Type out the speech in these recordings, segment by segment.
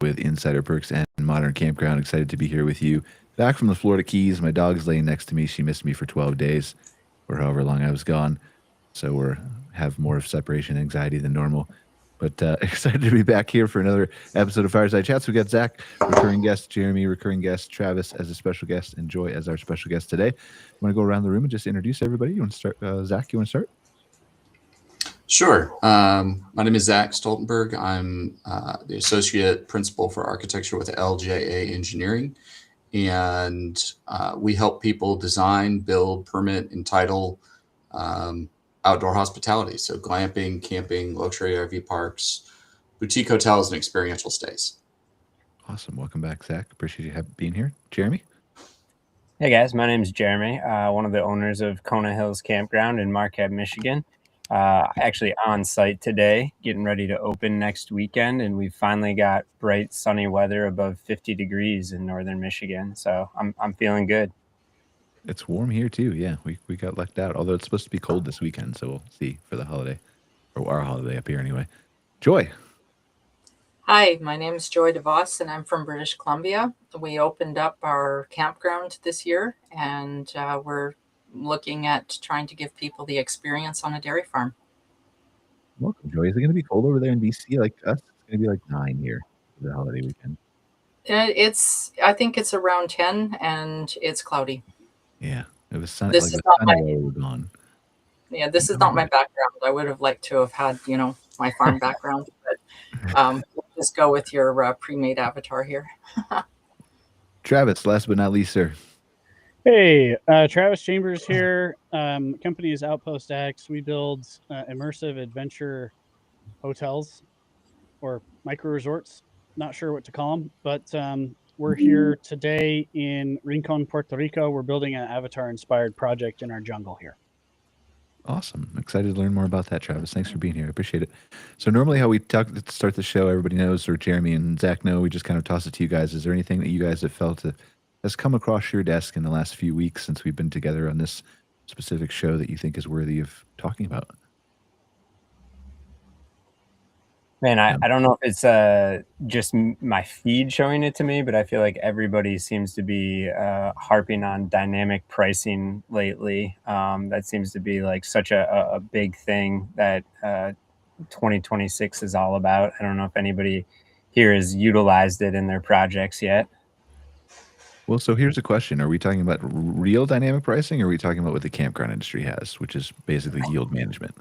with Insider Perks and Modern Campground. Excited to be here with you. Back from the Florida Keys. My dog's laying next to me. She missed me for 12 days or however long I was gone. So we're have more of separation anxiety than normal. But excited to be back here for another episode of Fireside Chats. We got Zach, recurring guest, Jeremy, recurring guest, Travis as a special guest, and Joy as our special guest today. I want to go around the room and just introduce everybody. You want to start? Zach, you want to start? Sure. My name is Zach Stoltenberg. I'm the Associate Principal for Architecture with LJA Engineering. And we help people design, build, permit, entitle outdoor hospitality. So glamping, camping, luxury RV parks, boutique hotels, and experiential stays. Awesome. Welcome back, Zach. Appreciate you being here. Jeremy? Hey, guys. My name is Jeremy, one of the owners of Kona Hills Campground in Marquette, Michigan. Actually on site today, getting ready to open next weekend, and we finally got bright sunny weather above 50 degrees in northern Michigan, so I'm feeling good. It's warm here too. Yeah, we got lucked out, although it's supposed to be cold this weekend, so we'll see for the holiday, or our holiday up here anyway. Joy. Hi, my name is Joy DeVos, and I'm from British Columbia. We opened up our campground this year, and we're looking at trying to give people the experience on a dairy farm. Welcome, Joy. Is it going to be cold over there in BC like us? It's going to be like 9 here for the holiday weekend. I think it's around 10, and it's cloudy. Yeah, it was sunny. This like is not my. We were gone. Yeah, this is not my background. I would have liked to have had, my farm background, but we'll just go with your pre-made avatar here. Travis, last but not least, sir. Hey, Travis Chambers here. Company is Outpost X. We build immersive adventure hotels or micro resorts. Not sure what to call them, but we're here today in Rincon, Puerto Rico. We're building an Avatar-inspired project in our jungle here. Awesome. Excited to learn more about that, Travis. Thanks for being here. I appreciate it. So normally how we start the show, everybody knows, or Jeremy and Zach know, we just kind of toss it to you guys. Is there anything that you guys have felt has come across your desk in the last few weeks since we've been together on this specific show that you think is worthy of talking about? Man, I don't know if it's just my feed showing it to me, but I feel like everybody seems to be harping on dynamic pricing lately. That seems to be like such a big thing that 2026 is all about. I don't know if anybody here has utilized it in their projects yet. Well, so here's a question. Are we talking about real dynamic pricing, or are we talking about what the campground industry has, which is basically yield management?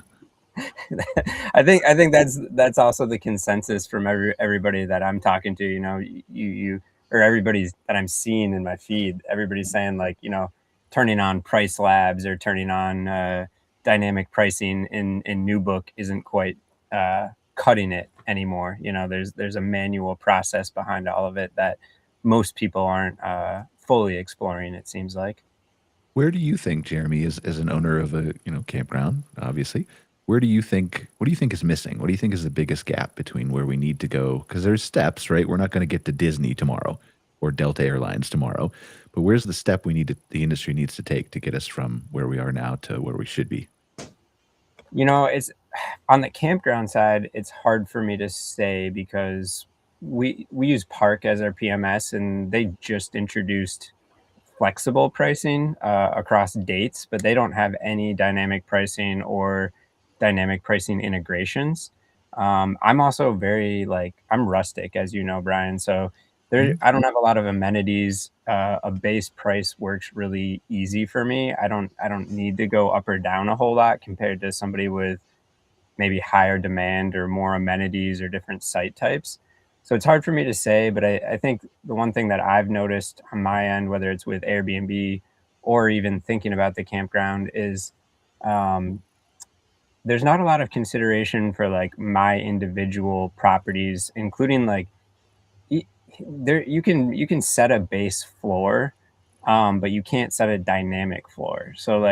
I think that's also the consensus from everybody that I'm talking to. You or everybody that I'm seeing in my feed. Everybody's saying like, turning on price labs or turning on dynamic pricing in new book isn't quite cutting it anymore. There's a manual process behind all of it that most people aren't fully exploring, it seems like. Where do you think, Jeremy, as an owner of a campground, obviously, what do you think is missing? What do you think is the biggest gap between where we need to go? Because there's steps, right? We're not going to get to Disney tomorrow or Delta Airlines tomorrow, but where's the step the industry needs to take to get us from where we are now to where we should be? It's on the campground side, it's hard for me to say because we use Park as our PMS, and they just introduced flexible pricing across dates, but they don't have any dynamic pricing or dynamic pricing integrations. I'm also very I'm rustic, as you know, Brian. So I don't have a lot of amenities. A base price works really easy for me. I don't need to go up or down a whole lot compared to somebody with maybe higher demand or more amenities or different site types. So it's hard for me to say, but I think the one thing that I've noticed on my end, whether it's with Airbnb or even thinking about the campground, is there's not a lot of consideration for my individual properties, including you can set a base floor, but you can't set a dynamic floor. So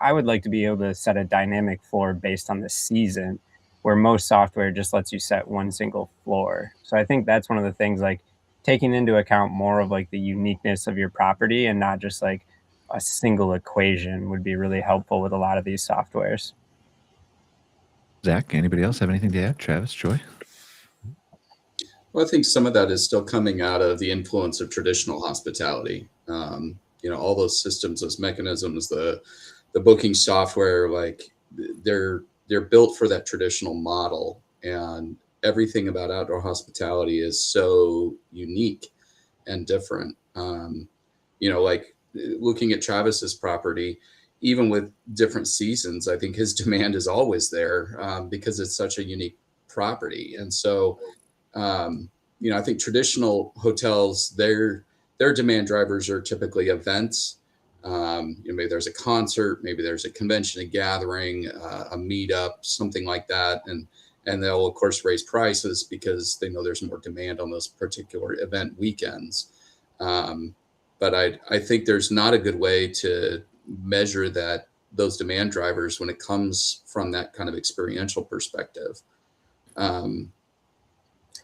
I would like to be able to set a dynamic floor based on the season, where most software just lets you set one single floor. So I think that's one of the things, taking into account more of the uniqueness of your property and not just a single equation would be really helpful with a lot of these softwares. Zach, anybody else have anything to add? Travis, Joy? Well, I think some of that is still coming out of the influence of traditional hospitality. All those systems, those mechanisms, the booking software, like they're built for that traditional model, and everything about outdoor hospitality is so unique and different. Like looking at Travis's property, even with different seasons, I think his demand is always there because it's such a unique property, and so um, I think traditional hotels, their demand drivers are typically events. Maybe there's a concert, maybe there's a convention, a gathering, a meetup, something like that, and they'll of course raise prices because they know there's more demand on those particular event weekends. Um, but I think there's not a good way to measure those demand drivers when it comes from that kind of experiential perspective. Um,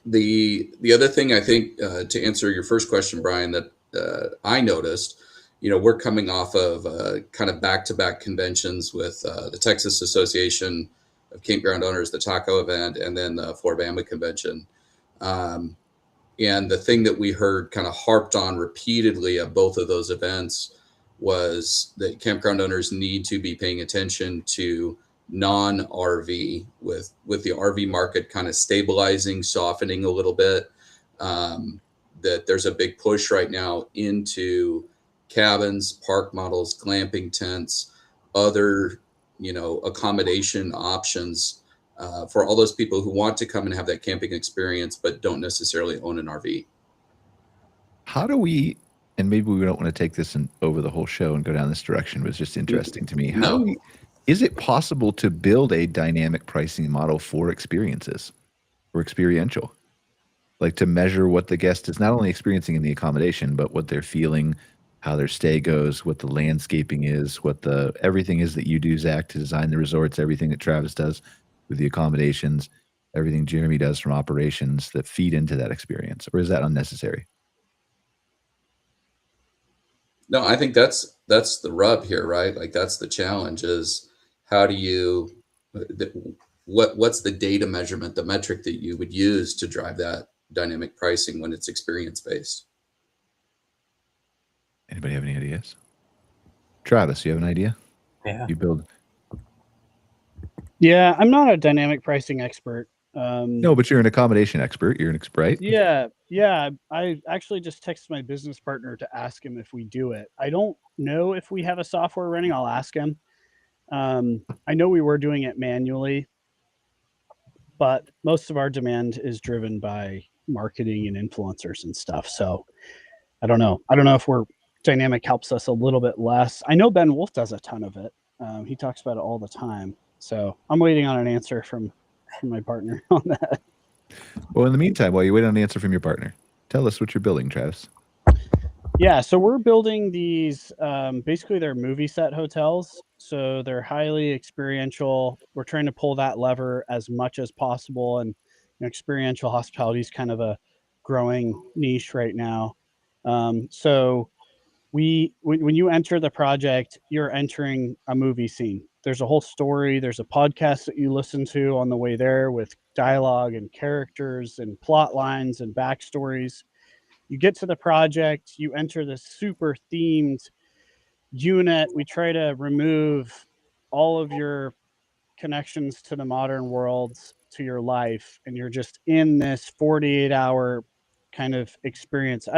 the other thing I think to answer your first question, Brian, that I noticed, we're coming off of kind of back-to-back conventions with the Texas Association of Campground Owners, the Taco event, and then the Floribama convention. Um, and the thing that we heard kind of harped on repeatedly at both of those events was that campground owners need to be paying attention to non-RV with the RV market kind of stabilizing, softening a little bit. That there's a big push right now into cabins, park models, glamping tents, other accommodation options for all those people who want to come and have that camping experience, but don't necessarily own an RV. How do we, and maybe we don't want to take this over the whole show and go down this direction, but it's just interesting to me. How do we, is it possible to build a dynamic pricing model for experiences or experiential? Like to measure what the guest is not only experiencing in the accommodation, but what they're feeling, how their stay goes, what the landscaping is, what the everything is that you do, Zach, to design the resorts, everything that Travis does with the accommodations, everything Jeremy does from operations that feed into that experience? Or is that unnecessary? No, I think that's the rub here, right? Like that's the challenge is how do you what's the data measurement, the metric that you would use to drive that dynamic pricing when it's experience based? Anybody have any ideas? Travis, you have an idea? Yeah. You build. Yeah, I'm not a dynamic pricing expert. No, but you're an accommodation expert. You're an expert, right? Yeah. I actually just texted my business partner to ask him if we do it. I don't know if we have a software running. I'll ask him. I know we were doing it manually, but most of our demand is driven by marketing and influencers and stuff. So I don't know. I don't know if dynamic helps us a little bit less. I know Ben Wolf does a ton of it. He talks about it all the time. So I'm waiting on an answer from my partner on that. Well, in the meantime, while you wait on an answer from your partner, tell us what you're building, Travis. Yeah, so we're building these. Basically, they're movie set hotels. So they're highly experiential. We're trying to pull that lever as much as possible. And experiential hospitality is kind of a growing niche right now. So when you enter the project, you're entering a movie scene. There's a whole story. There's a podcast that you listen to on the way there with dialogue and characters and plot lines and backstories. You get to the project, you enter this super themed unit. We try to remove all of your connections to the modern world, to your life, and you're just in this 48-hour kind of experience.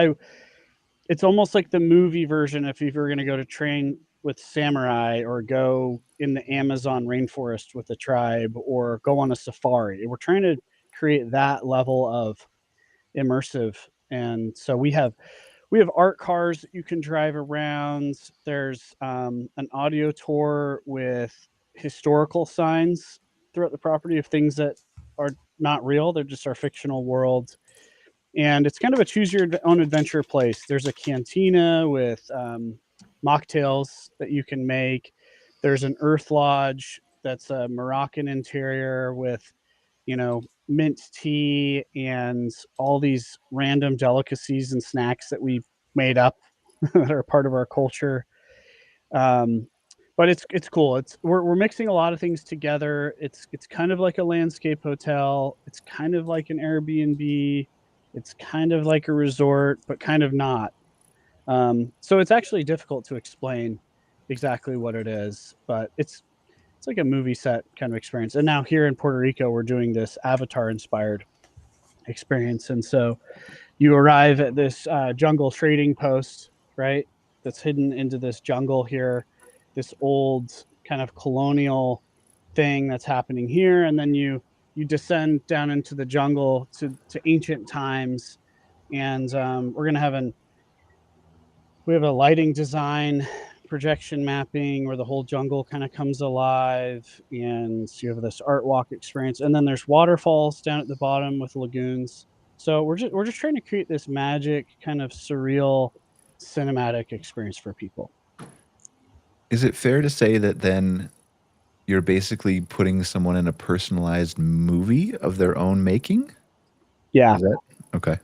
It's almost like the movie version if you were going to go to train with samurai or go in the Amazon rainforest with a tribe or go on a safari. We're trying to create that level of immersive. And so we have art cars that you can drive around. There's an audio tour with historical signs throughout the property of things that are not real. They're just our fictional world. And it's kind of a choose your own adventure place. There's a cantina with mocktails that you can make. There's an earth lodge that's a Moroccan interior with, mint tea and all these random delicacies and snacks that we've made up that are part of our culture. But it's cool. We're mixing a lot of things together. It's kind of like a landscape hotel. It's kind of like an Airbnb. It's kind of like a resort, but kind of not. So it's actually difficult to explain exactly what it is, but it's like a movie set kind of experience. And now here in Puerto Rico, we're doing this Avatar inspired experience. And so you arrive at this jungle trading post, right? That's hidden into this jungle here, this old kind of colonial thing that's happening here. And then you descend down into the jungle to ancient times. And we're going to have we have a lighting design projection mapping where the whole jungle kind of comes alive, and you have this art walk experience, and then there's waterfalls down at the bottom with lagoons. So we're just trying to create this magic kind of surreal cinematic experience for people. Is it fair to say that then you're basically putting someone in a personalized movie of their own making? Yeah. Is that okay?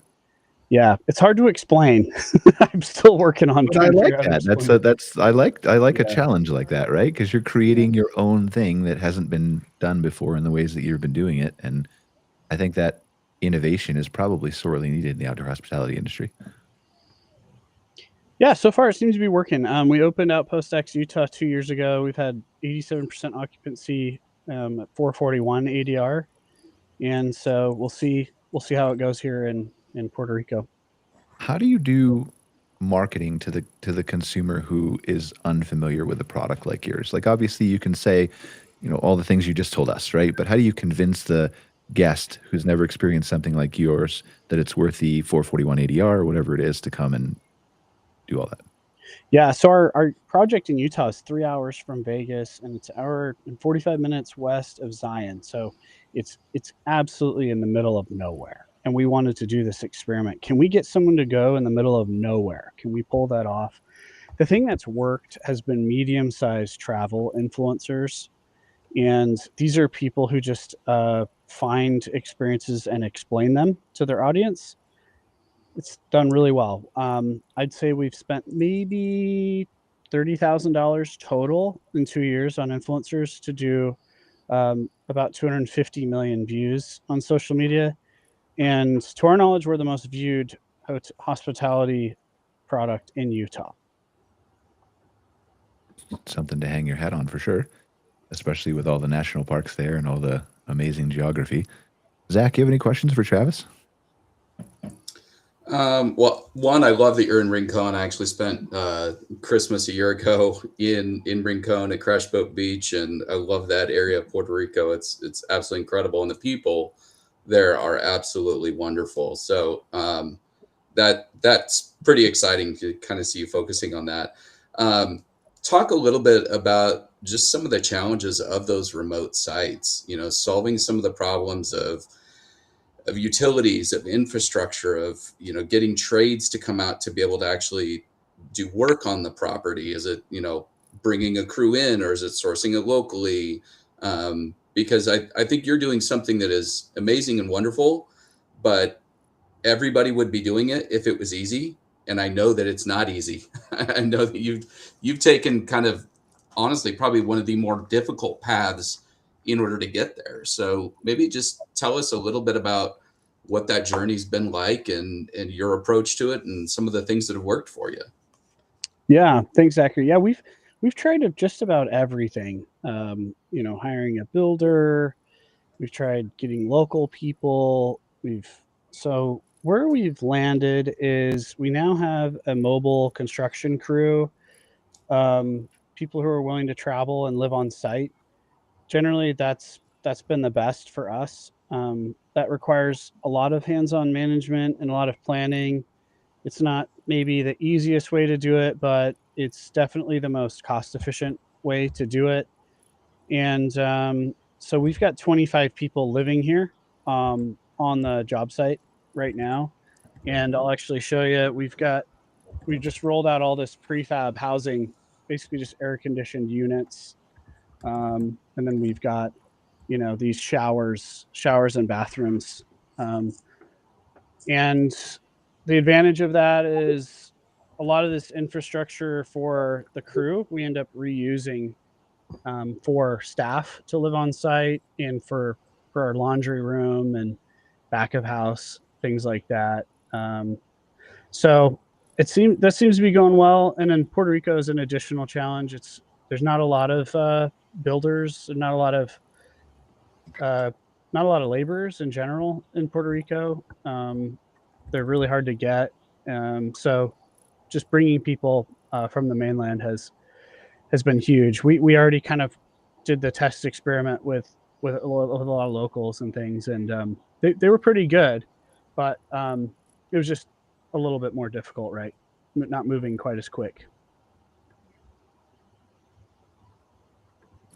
Yeah, it's hard to explain. I'm still working on But I trying to like figure out how to that. explain it. That's I like a Yeah. challenge like that, right? Because you're creating your own thing that hasn't been done before in the ways that you've been doing it, and I think that innovation is probably sorely needed in the outdoor hospitality industry. Yeah, so far it seems to be working. We opened Outpost X Utah 2 years ago. We've had 87% occupancy at 441 ADR, and so we'll see how it goes here in Puerto Rico. How do you do marketing to the consumer who is unfamiliar with a product like yours? Like, obviously, you can say, all the things you just told us, right? But how do you convince the guest who's never experienced something like yours that it's worth the 441 ADR or whatever it is to come and do all that? Yeah, so our project in Utah is 3 hours from Vegas, and it's an hour and 45 minutes west of Zion. So it's absolutely in the middle of nowhere. And we wanted to do this experiment. Can we get someone to go in the middle of nowhere? Can we pull that off? The thing that's worked has been medium-sized travel influencers. And these are people who just find experiences and explain them to their audience. It's done really well. I'd say we've spent maybe $30,000 total in 2 years on influencers to do about 250 million views on social media. And to our knowledge, we're the most viewed hospitality product in Utah. Something to hang your hat on for sure, especially with all the national parks there and all the amazing geography. Zach, you have any questions for Travis? Well, one, I love that you're in Rincon. I actually spent Christmas a year ago in Rincon at Crash Boat Beach, and I love that area of Puerto Rico. It's absolutely incredible, and the people there are absolutely wonderful. So that's pretty exciting to kind of see you focusing on that. Talk a little bit about just some of the challenges of those remote sites. Solving some of the problems of utilities, of infrastructure, of getting trades to come out to be able to actually do work on the property. Is it bringing a crew in, or is it sourcing it locally? Because I think you're doing something that is amazing and wonderful, but everybody would be doing it if it was easy, and I know that it's not easy. I know that you've taken kind of, honestly, probably one of the more difficult paths in order to get there. So maybe just tell us a little bit about what that journey's been like, and your approach to it, and some of the things that have worked for you. Yeah, thanks, Zachary. Yeah, we've tried just about everything. Hiring a builder. We've tried getting local people. So where we've landed is we now have a mobile construction crew, people who are willing to travel and live on site. Generally, that's been the best for us. That requires a lot of hands-on management and a lot of planning. It's not maybe the easiest way to do it, but it's definitely the most cost-efficient way to do it. And so we've got 25 people living here on the job site right now. And I'll actually show you, we've just rolled out all this prefab housing, basically just air conditioned units. And then we've got, these showers and bathrooms. And the advantage of that is a lot of this infrastructure for the crew, we end up reusing for staff to live on site, and for our laundry room and back of house. things like that. So that seems to be going well. And then Puerto Rico is an additional challenge. There's not a lot of builders, and not a lot of laborers in general in Puerto Rico. They're really hard to get. So just bringing people from the mainland has been huge. We already kind of did the test experiment with a lot of locals and things, and they were pretty good, but it was just a little bit more difficult, right? Not moving quite as quick.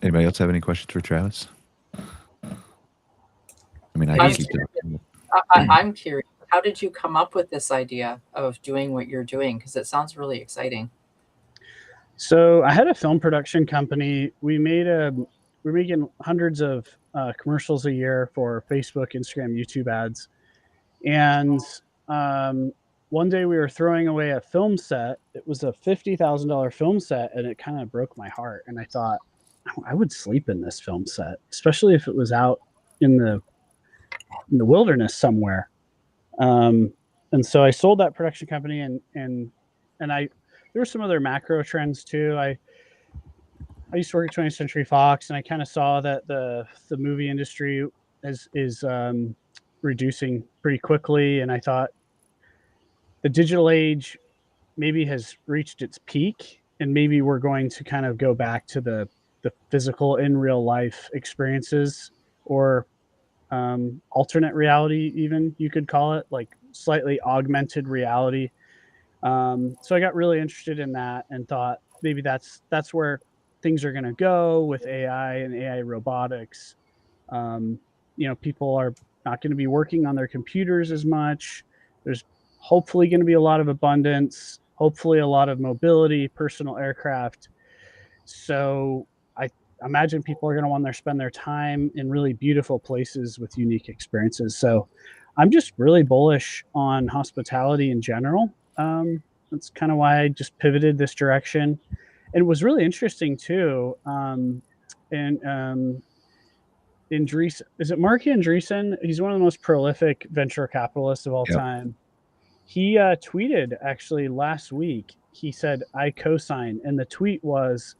Anybody else have any questions for Travis? I mean, I I'm can keep talking. I'm curious. How did you come up with this idea of doing what you're doing? Because it sounds really exciting. So I had a film production company. We're making hundreds of commercials a year for Facebook, Instagram, YouTube ads. And one day we were throwing away a film set. It was a $50,000 film set, and it kind of broke my heart. And I thought, I would sleep in this film set, especially if it was out in the wilderness somewhere. And so I sold that production company, and there were some other macro trends too. I used to work at 20th Century Fox, and I kind of saw that the movie industry is reducing pretty quickly, and I thought the digital age maybe has reached its peak, and maybe we're going to kind of go back to the physical in real life experiences, or alternate reality, even you could call it, like slightly augmented reality. So I got really interested in that and thought maybe that's where things are going to go with AI and AI robotics. People are not going to be working on their computers as much. There's hopefully going to be a lot of abundance, hopefully a lot of mobility, personal aircraft. So I imagine people are going to want to spend their time in really beautiful places with unique experiences. So I'm just really bullish on hospitality in general. That's kind of why I just pivoted this direction. And it was really interesting too. Andreessen, is it Mark Andreessen? He's one of the most prolific venture capitalists of all time. He tweeted actually last week. He said, "I co-sign," and the tweet was,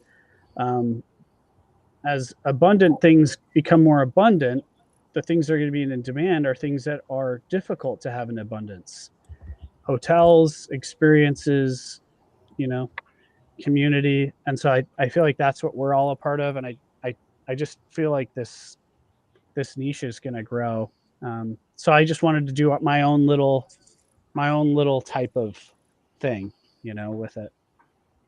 "As abundant things become more abundant, the things that are going to be in demand are things that are difficult to have in abundance: hotels, experiences, community." And so I feel like that's what we're all a part of, and I just feel like this niche is going to grow. So I just wanted to do my own little type of thing, with it.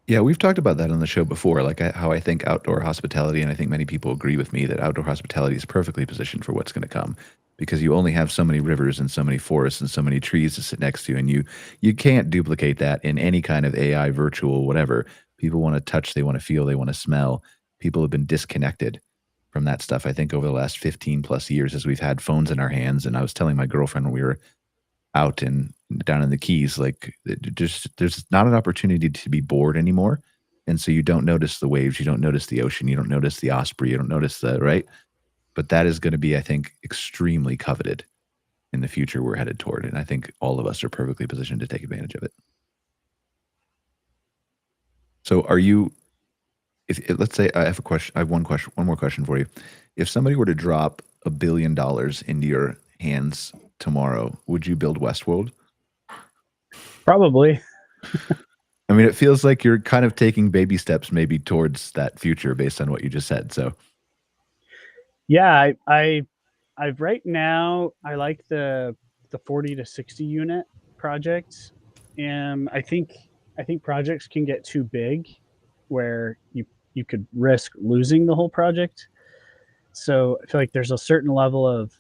Yeah, we've talked about that on the show before, like how I think outdoor hospitality, and I think many people agree with me that outdoor hospitality is perfectly positioned for what's going to come, because you only have so many rivers and so many forests and so many trees to sit next to, and you can't duplicate that in any kind of AI, virtual, whatever. People want to touch, they want to feel, they want to smell. People have been disconnected from that stuff, I think, over the last 15 plus years as we've had phones in our hands. And I was telling my girlfriend when we were out and down in the Keys, like there's not an opportunity to be bored anymore. And so you don't notice the waves, you don't notice the ocean, you don't notice the osprey, you don't notice the, right? But that is going to be, I think, extremely coveted in the future we're headed toward. And I think all of us are perfectly positioned to take advantage of it. So are you, let's say I have a question, I have one more question for you. If somebody were to drop $1 billion into your hands tomorrow, would you build Westworld? Probably. I mean, it feels like you're kind of taking baby steps maybe towards that future based on what you just said. So yeah, I right now I like the 40 to 60 unit projects. And I think projects can get too big where you could risk losing the whole project. So I feel like there's a certain level of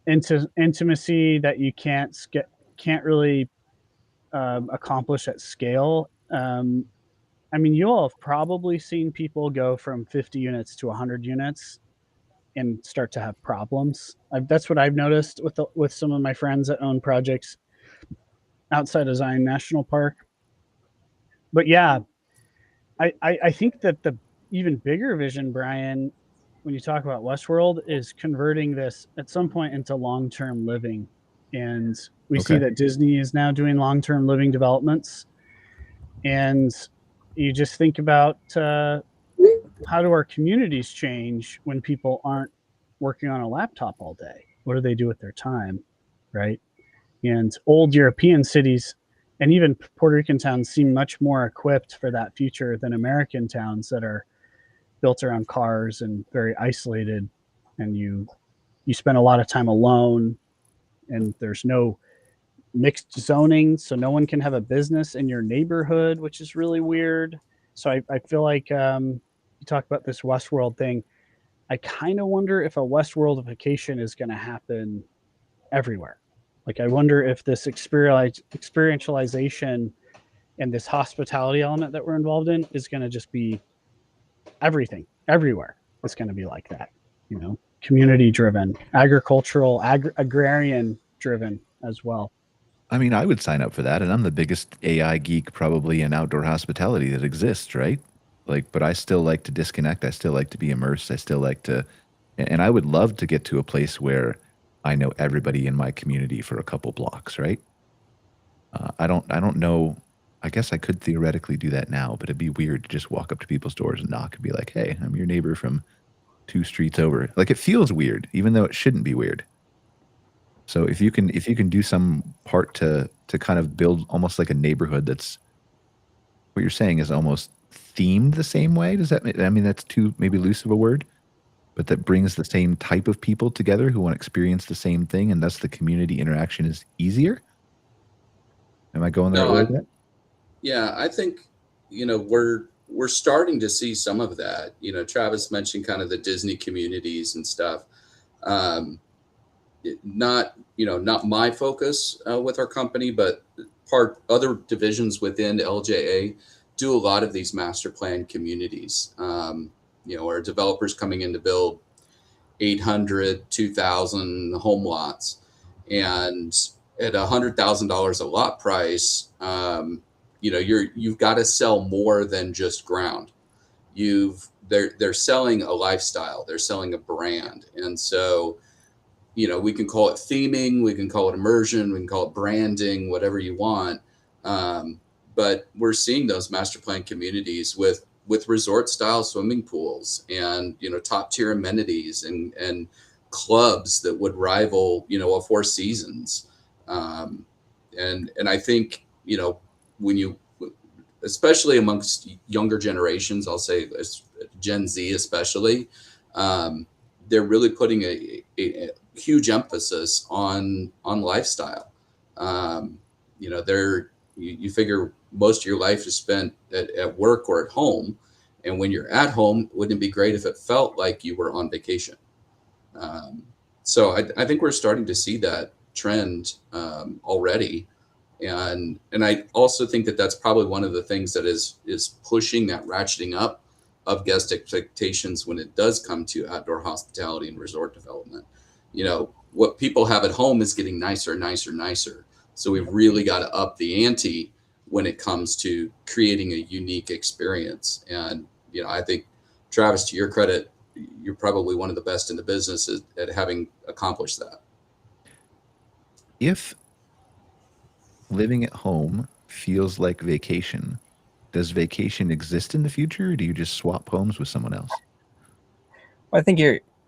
intimacy that you can't really accomplish at scale. I mean, you all have probably seen people go from 50 units to 100 units and start to have problems. That's what I've noticed with some of my friends that own projects outside of Zion National Park. But yeah, I think that the even bigger vision, Brian, when you talk about Westworld, is converting this at some point into long-term living. And we see that Disney is now doing long-term living developments. And you just think about how do our communities change when people aren't working on a laptop all day? What do they do with their time, right? And old European cities and even Puerto Rican towns seem much more equipped for that future than American towns that are built around cars and very isolated, and you spend a lot of time alone, and there's no mixed zoning, so no one can have a business in your neighborhood, which is really weird. So I feel like you talk about this Westworld thing. I kind of wonder if a Westworldification is going to happen everywhere. Like, I wonder if this experientialization and this hospitality element that we're involved in is going to just be everything, everywhere. It's going to be like that, you know, community driven, agricultural, agrarian driven as well. I mean, I would sign up for that, and I'm the biggest AI geek probably in outdoor hospitality that exists, right? Like, but I still like to disconnect. I still like to be immersed. I still like to, and I would love to get to a place where I know everybody in my community for a couple blocks, right? I don't know. I guess I could theoretically do that now, but it'd be weird to just walk up to people's doors and knock and be like, "Hey, I'm your neighbor from 2 streets over." Like, it feels weird, even though it shouldn't be weird. So if you can do some part to kind of build almost like a neighborhood that's, what you're saying is almost themed the same way. Does that I mean, that's too maybe loose of a word, but that brings the same type of people together who want to experience the same thing, and thus the community interaction is easier? Am I going the right way with that? Yeah, I think, we're starting to see some of that. Travis mentioned kind of the Disney communities and stuff. Not my focus with our company, but other divisions within LJA do a lot of these master plan communities. Where developers coming in to build 800, 2,000 home lots, and at $100,000 a lot price, you've got to sell more than just ground. They're selling a lifestyle, they're selling a brand, and so we can call it theming, we can call it immersion, we can call it branding, whatever you want. But we're seeing those master plan communities with resort style swimming pools and, top tier amenities and clubs that would rival, a Four Seasons. And I think, when you, especially amongst younger generations, I'll say Gen Z, especially, they're really putting a huge emphasis on lifestyle. You figure most of your life is spent at work or at home, and when you're at home, wouldn't it be great if it felt like you were on vacation? So I think we're starting to see that trend already, and I also think that that's probably one of the things that is pushing that ratcheting up of guest expectations when it does come to outdoor hospitality and resort development. What people have at home is getting nicer, nicer, nicer. So we've really got to up the ante when it comes to creating a unique experience. And, I think, Travis, to your credit, you're probably one of the best in the business at having accomplished that. If living at home feels like vacation, does vacation exist in the future, or do you just swap homes with someone else? Well, I think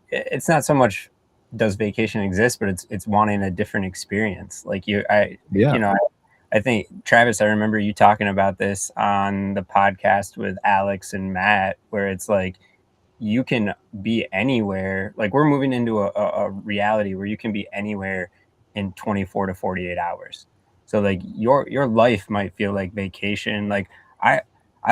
it's not so much does vacation exist, but it's wanting a different experience. Like I think, Travis, I remember you talking about this on the podcast with Alex and Matt, where it's like, you can be anywhere. Like, we're moving into a reality where you can be anywhere in 24 to 48 hours. So like your life might feel like vacation. Like I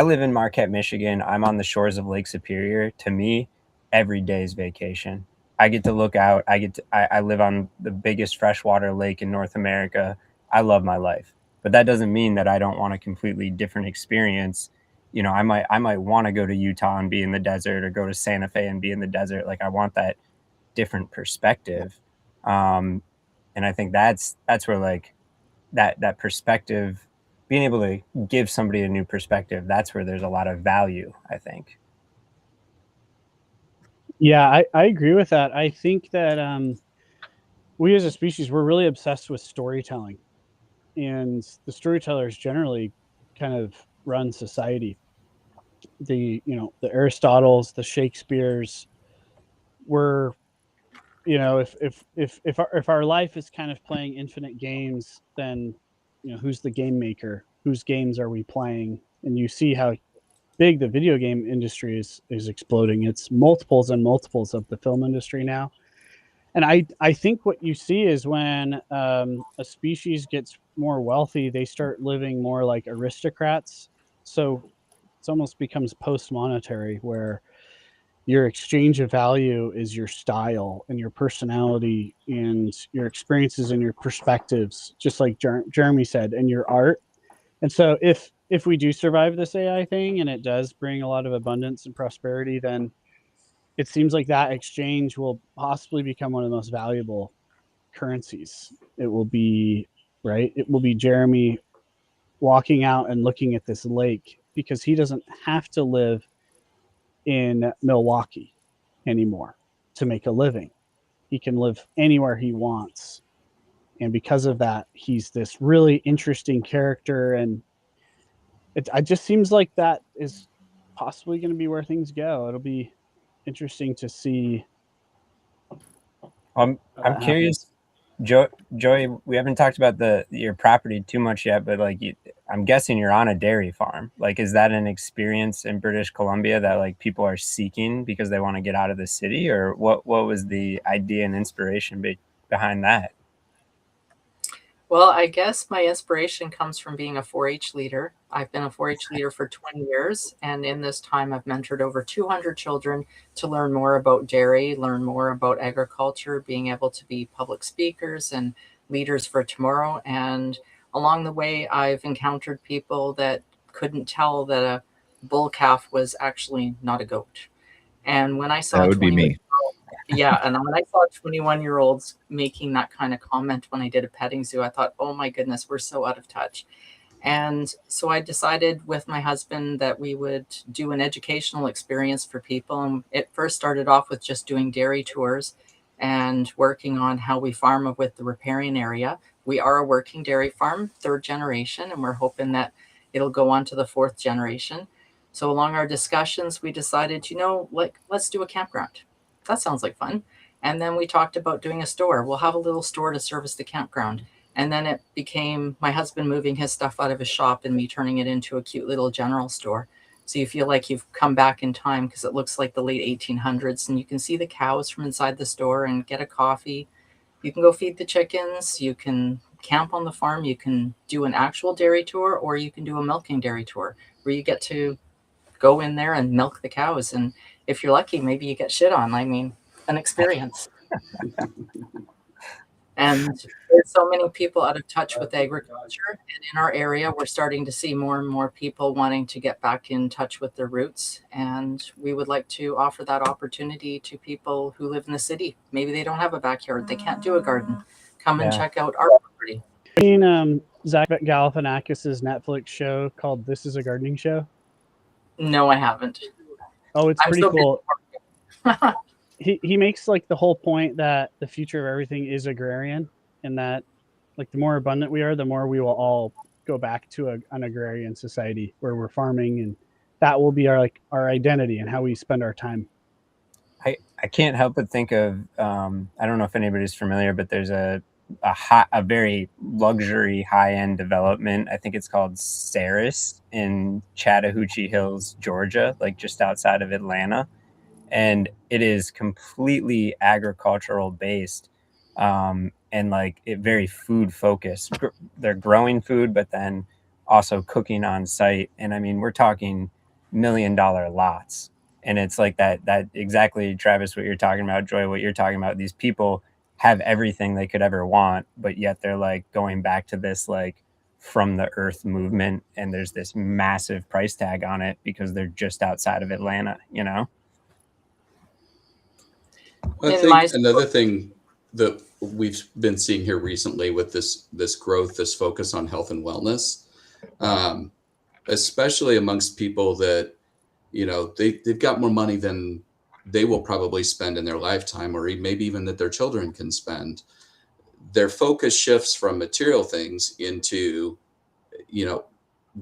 live in Marquette, Michigan. I'm on the shores of Lake Superior. To me, every day is vacation. I get to look out. I live on the biggest freshwater lake in North America. I love my life, but that doesn't mean that I don't want a completely different experience. I might want to go to Utah and be in the desert, or go to Santa Fe and be in the desert. Like, I want that different perspective. And I think that's where, like, that perspective, being able to give somebody a new perspective, that's where there's a lot of value, I think. Yeah, I agree with that. I think that we as a species, we're really obsessed with storytelling, and the storytellers generally kind of run society. The Aristotles, the Shakespeares were, if our life is kind of playing infinite games, then who's the game maker? Whose games are we playing? And you see how big the video game industry is exploding. It's multiples and multiples of the film industry now. And I think what you see is when a species gets more wealthy, they start living more like aristocrats. So it almost becomes post-monetary, where your exchange of value is your style and your personality and your experiences and your perspectives, just like Jeremy said, and your art. And so if we do survive this AI thing and it does bring a lot of abundance and prosperity, then it seems like that exchange will possibly become one of the most valuable currencies. It will be, right? It will be Jeremy walking out and looking at this lake because he doesn't have to live in Milwaukee anymore to make a living. He can live anywhere he wants. And because of that, he's this really interesting character. And it just seems like that is possibly going to be where things go. It'll be interesting to see. I'm curious, Joey. We haven't talked about your property too much yet, but like, I'm guessing you're on a dairy farm. Like, is that an experience in British Columbia that like people are seeking because they want to get out of the city, or what? What was the idea and inspiration behind that? Well, I guess my inspiration comes from being a 4-H leader. I've been a 4-H leader for 20 years, and in this time, I've mentored over 200 children to learn more about dairy, learn more about agriculture, being able to be public speakers and leaders for tomorrow. And along the way, I've encountered people that couldn't tell that a bull calf was actually not a goat. And when I saw That would be me. yeah, and when I saw 21-year-olds making that kind of comment when I did a petting zoo, I thought, oh my goodness, we're so out of touch. And so I decided with my husband that we would do an educational experience for people. And it first started off with just doing dairy tours and working on how we farm with the riparian area. We are a working dairy farm, 3rd generation, and we're hoping that it'll go on to the 4th generation. So along our discussions, we decided, let's do a campground. That sounds like fun. And then we talked about doing a store. We'll have a little store to service the campground. And then it became my husband moving his stuff out of his shop and me turning it into a cute little general store. So you feel like you've come back in time because it looks like the late 1800s, and you can see the cows from inside the store and get a coffee. You can go feed the chickens. You can camp on the farm. You can do an actual dairy tour, or you can do a milking dairy tour where you get to go in there and milk the cows. And if you're lucky, maybe you get shit on. I mean, an experience. And there's so many people out of touch with agriculture. And in our area, we're starting to see more and more people wanting to get back in touch with their roots. And we would like to offer that opportunity to people who live in the city. Maybe they don't have a backyard. They can't do a garden. Come and check out our property. I've seen Zach Galifianakis' Netflix show called This Is a Gardening Show. No, I haven't. Oh, it's pretty cool. He makes like the whole point that the future of everything is agrarian, and that like the more abundant we are, the more we will all go back to an agrarian society where we're farming, and that will be our identity and how we spend our time. I can't help but think of I don't know if anybody's familiar, but there's a very luxury high-end development. I think it's called Saris in Chattahoochee Hills, Georgia, like just outside of Atlanta. And it is completely agricultural based, and like it very food focused. They're growing food, but then also cooking on site. And I mean, we're talking $1 million lots. And it's like that exactly, Travis, what you're talking about, Joy, what you're talking about. These people have everything they could ever want, but yet they're like going back to this like from the earth movement. And there's this massive price tag on it because they're just outside of Atlanta, you know? I think another thing that we've been seeing here recently with this growth, this focus on health and wellness, especially amongst people that, they've got more money than they will probably spend in their lifetime, or maybe even that their children can spend. their focus shifts from material things into,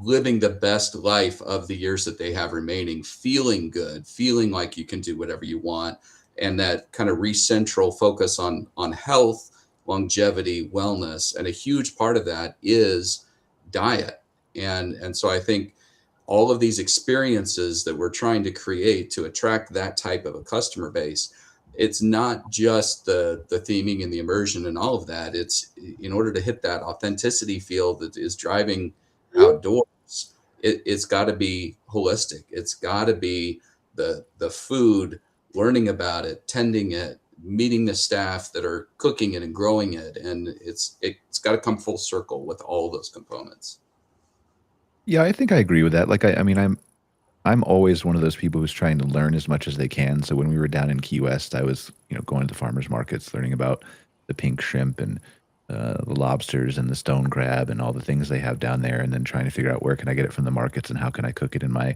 living the best life of the years that they have remaining, feeling good, feeling like you can do whatever you want, and that kind of recentral focus on health, longevity, wellness. And a huge part of that is diet. And so I think all of these experiences that we're trying to create to attract that type of a customer base, it's not just the theming and the immersion and all of that. It's in order to hit that authenticity feel that is driving outdoors. It's got to be holistic. It's got to be the food, learning about it, tending it, meeting the staff that are cooking it and growing it, and it's got to come full circle with all those components. Yeah, I think I agree with that. Like, I mean, I'm always one of those people who's trying to learn as much as they can. So when we were down in Key West, I was, going to the farmers markets, learning about the pink shrimp and the lobsters and the stone crab and all the things they have down there, and then trying to figure out where can I get it from the markets and how can I cook it in my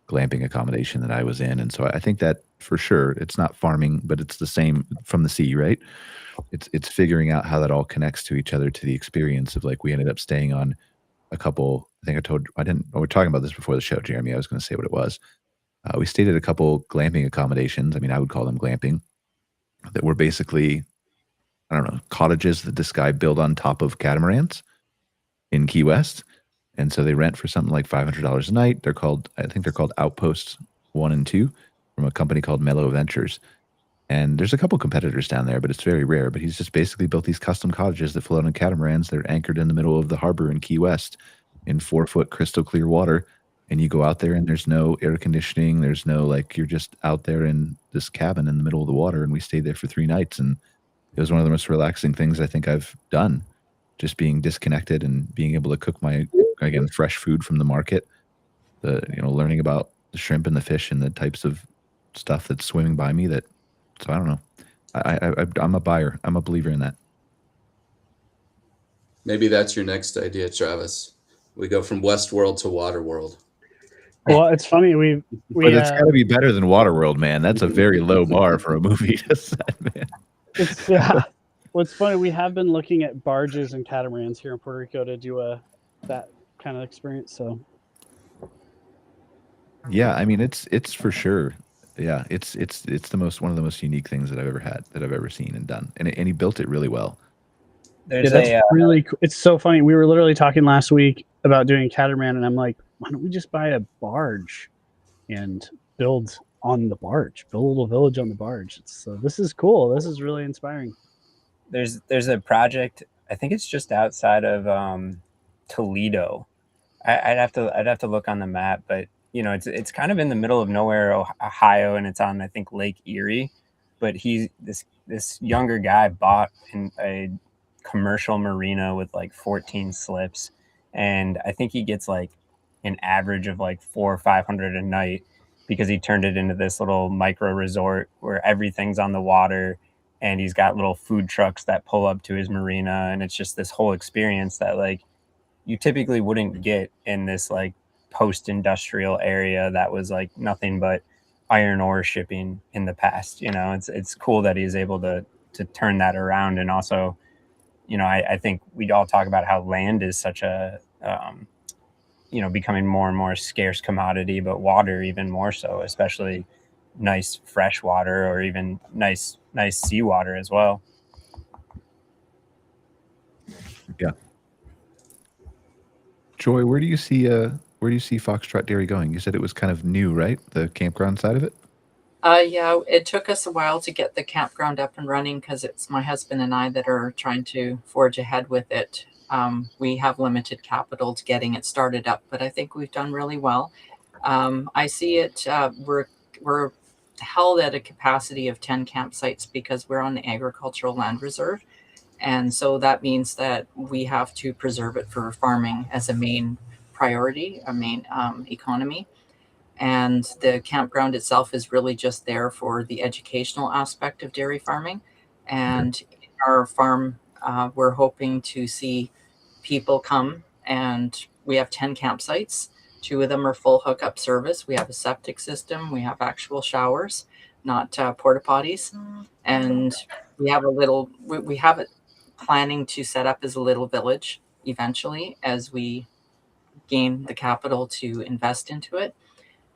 glamping accommodation that I was in. And so I think that for sure, it's not farming, but it's the same from the sea, right? It's figuring out how that all connects to each other, to the experience of, like, we ended up staying on a couple. I think we're talking about this before the show, Jeremy. I was going to say what it was. We stayed at a couple glamping accommodations. I mean, I would call them glamping, that were basically, I don't know, cottages that this guy built on top of catamarans in Key West. And so they rent for something like $500 a night. I think they're called Outposts 1 and 2 from a company called Mellow Ventures. And there's a couple competitors down there, but it's very rare. But he's just basically built these custom cottages that float on catamarans. They're anchored in the middle of the harbor in Key West in 4-foot crystal clear water. And you go out there and there's no air conditioning. There's no, like, you're just out there in this cabin in the middle of the water. And we stayed there for 3 nights. And it was one of the most relaxing things I think I've done. Just being disconnected and being able to cook my, again, fresh food from the market. Learning about the shrimp and the fish and the types of stuff that's swimming by me. So I don't know. I'm a buyer. I'm a believer in that. Maybe that's your next idea, Travis. We go from Westworld to Waterworld. Well, it's funny. But it's got to be better than Waterworld, man. That's a very low bar for a movie to set, man. It's well, it's funny. We have been looking at barges and catamarans here in Puerto Rico to do that kind of experience. So yeah, I mean, it's for sure. Yeah, it's one of the most unique things that I've ever seen and done, and he built it really well. There's really cool. It's so funny. We were literally talking last week about doing a catamaran, and I'm like, why don't we just buy a barge and build on the barge, build a little village on the barge? This is cool. This is really inspiring. There's a project. I think it's just outside of Toledo. I'd have to look on the map, but it's kind of in the middle of nowhere, Ohio, and it's on, I think, Lake Erie. But this younger guy bought a commercial marina with like 14 slips, and I think he gets like an average of like $400 or $500 a night because he turned it into this little micro resort where everything's on the water, and he's got little food trucks that pull up to his marina, and it's just this whole experience that, like, you typically wouldn't get in this like post-industrial area that was like nothing but iron ore shipping in the past. It's cool that he's able to turn that around. And also, I think we'd all talk about how land is such a becoming more and more scarce commodity, but water even more so, especially nice fresh water or even nice seawater as well. Yeah. Joy, where do you see Foxtrot Dairy going? You said it was kind of new, right? The campground side of it? Yeah, it took us a while to get the campground up and running because it's my husband and I that are trying to forge ahead with it. We have limited capital to getting it started up, but I think we've done really well. I see it. We're held at a capacity of 10 campsites because we're on the agricultural land reserve. And so that means that we have to preserve it for farming as a main priority, a main economy. And the campground itself is really just there for the educational aspect of dairy farming. And in our farm, we're hoping to see people come, and we have 10 campsites. 2 of them are full hookup service. We have a septic system. We have actual showers, not porta potties. And we have we have it planning to set up as a little village eventually as we gain the capital to invest into it.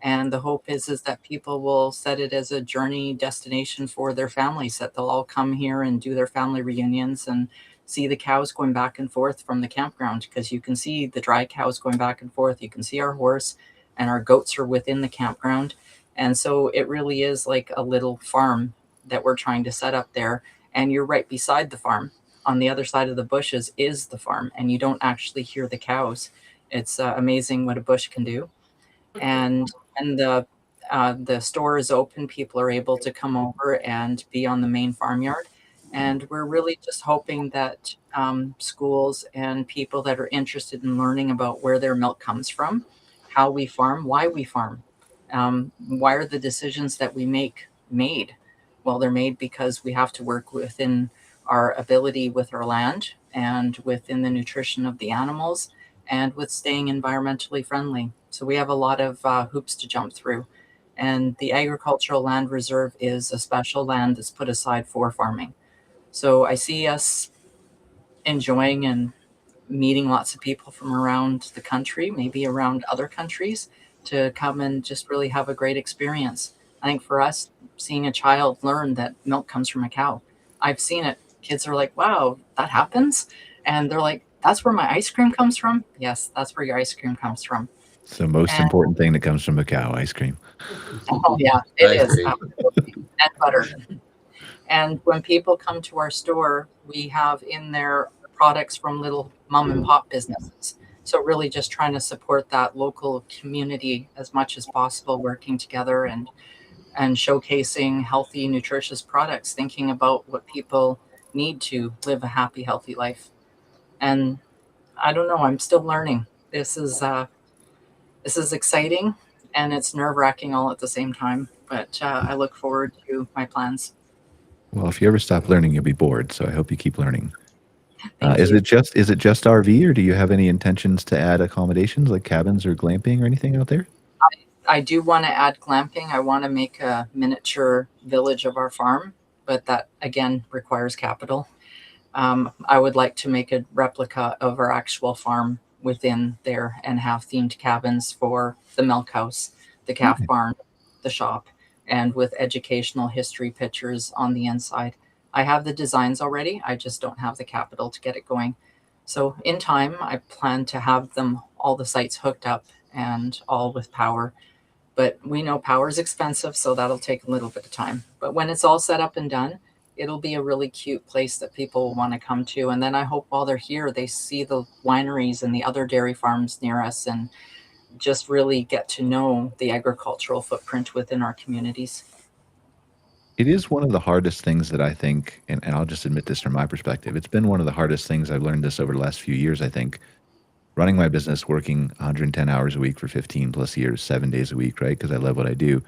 And the hope is that people will set it as a journey destination for their families, that they'll all come here and do their family reunions and see the cows going back and forth from the campground, because you can see the dry cows going back and forth. You can see our horse, and our goats are within the campground. And so it really is like a little farm that we're trying to set up there. And you're right beside the farm. On the other side of the bushes is the farm, and you don't actually hear the cows. It's amazing what a bush can do. And the store is open. People are able to come over and be on the main farmyard. And we're really just hoping that schools and people that are interested in learning about where their milk comes from, how we farm, why we farm, why are the decisions that we make made? Well, they're made because we have to work within our ability with our land and within the nutrition of the animals and with staying environmentally friendly. So we have a lot of hoops to jump through. And the agricultural land reserve is a special land that's put aside for farming. So I see us enjoying and meeting lots of people from around the country, maybe around other countries, to come and just really have a great experience. I think for us, seeing a child learn that milk comes from a cow, I've seen it. Kids are like, wow, that happens. And they're like, that's where my ice cream comes from? Yes, that's where your ice cream comes from. It's the most And important thing that comes from a cow, ice cream. oh yeah, I it is. agree. Absolutely. And butter. And when people come to our store, we have in there products from little mom and pop businesses. So really just trying to support that local community as much as possible, working together and showcasing healthy, nutritious products, thinking about what people need to live a happy, healthy life. And I don't know, I'm still learning. This is exciting, and it's nerve-wracking all at the same time. But I look forward to my plans. Well, if you ever stop learning, you'll be bored. So I hope you keep learning. Thank Is you. it just RV, or do you have any intentions to add accommodations like cabins or glamping or anything out there? I do want to add glamping. I want to make a miniature village of our farm, but that again requires capital. I would like to make a replica of our actual farm within there and have themed cabins for the milk house, the calf barn, the shop, and with educational history pictures on the inside. I have the designs already. I just don't have the capital to get it going. So in time, I plan to have them all the sites hooked up and all with power. But we know power is expensive, so that'll take a little bit of time. But when it's all set up and done, it'll be a really cute place that people will want to come to. And then I hope while they're here, they see the wineries and the other dairy farms near us and just really get to know the agricultural footprint within our communities. It is one of the hardest things that I think, and I'll just admit this from my perspective, it's been one of the hardest things. I've learned this over the last few years, I think. Running my business, working 110 hours a week for 15 plus years, 7 days a week, right? Because I love what I do.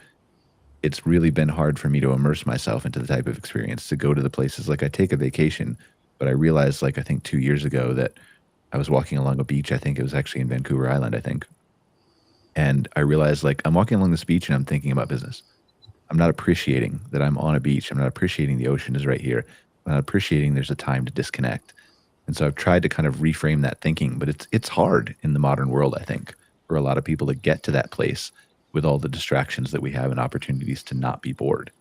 It's really been hard for me to immerse myself into the type of experience, to go to the places. Like I take a vacation, but I realized, like I think 2 years ago, that I was walking along a beach. I think it was actually in Vancouver Island, I think. And I realized, like, I'm walking along this beach and I'm thinking about business. I'm not appreciating that I'm on a beach. I'm not appreciating the ocean is right here. I'm not appreciating there's a time to disconnect. And so I've tried to kind of reframe that thinking, but it's hard in the modern world, I think, for a lot of people to get to that place with all the distractions that we have and opportunities to not be bored.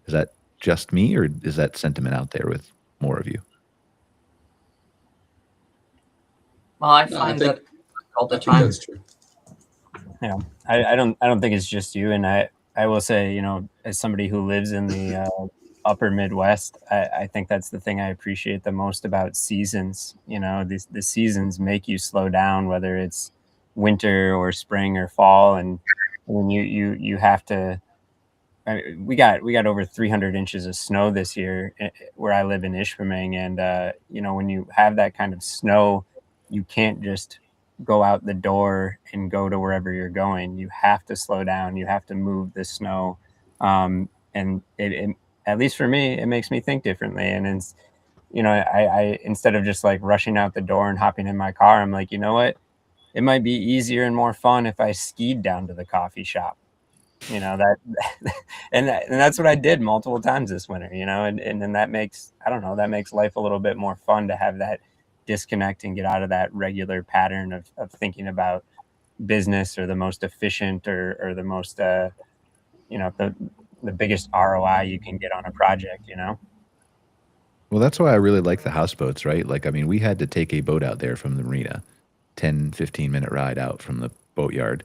Is that just me, or is that sentiment out there with more of you? Well, I No, I find think- that all the I think time. that's true. Yeah, I don't think it's just you. And I will say, you know, as somebody who lives in the upper Midwest, I think that's the thing I appreciate the most about seasons. You know, the seasons make you slow down, whether it's winter or spring or fall. And when you have to, we got over 300 inches of snow this year where I live in Ishpeming. And, you know, when you have that kind of snow, you can't just go out the door and go to wherever you're going. You have to slow down. You have to move the snow. And it, at least for me, it makes me think differently. And it's, you know, I instead of just like rushing out the door and hopping in my car, I'm like, you know what? It might be easier and more fun if I skied down to the coffee shop. you know, that and that's what I did multiple times this winter, you know, and then that makes, I don't know, that makes life a little bit more fun to have that disconnect and get out of that regular pattern of thinking about business or the most efficient or the most you know, the biggest ROI you can get on a project, you know. Well, that's why I really like the houseboats, right? Like, I mean, we had to take a boat out there from the marina, 10, 15-minute ride out from the boatyard.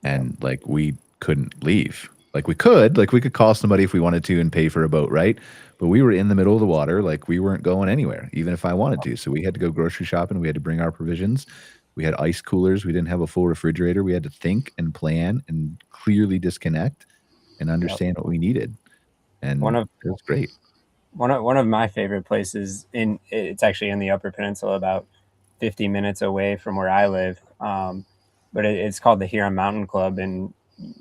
And like, we couldn't leave. Like we could call somebody if we wanted to and pay for a boat, right? But we were in the middle of the water. Like we weren't going anywhere, even if I wanted to. So we had to go grocery shopping. We had to bring our provisions. We had ice coolers. We didn't have a full refrigerator. We had to think and plan and clearly disconnect and understand what we needed. And it was great. One of my favorite places, it's actually in the Upper Peninsula, about 50 minutes away from where I live. But it's called the Huron Mountain Club, and